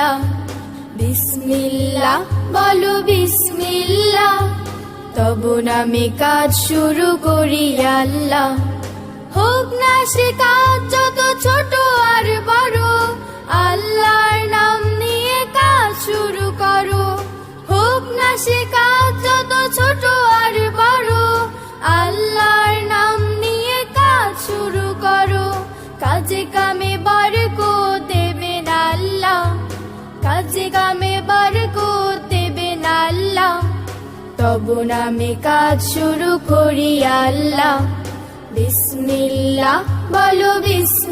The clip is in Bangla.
আল্লাহ। বিসমিল্লাহ বলো বিসমিল্লাহ, তব নামে কাজ শুরু করি আল্লাহ। হোক না সে কাজ যত ছোট আর বড়, আল্লাহর নাম নিয়ে কাজ শুরু করো। হোক না সে কাজ যত ছোট আর বড়, আল্লাহর নাম নিয়ে কাজ শুরু করো। কাজে কামে বরকত দেবেন আল্লাহ, কাজে কামে বরকত দেবেন আল্লাহ। তব নামে কাজ শুরু করি আল্লাহ। বিসমিল্লাহ বলো বিসমিল্লাহ।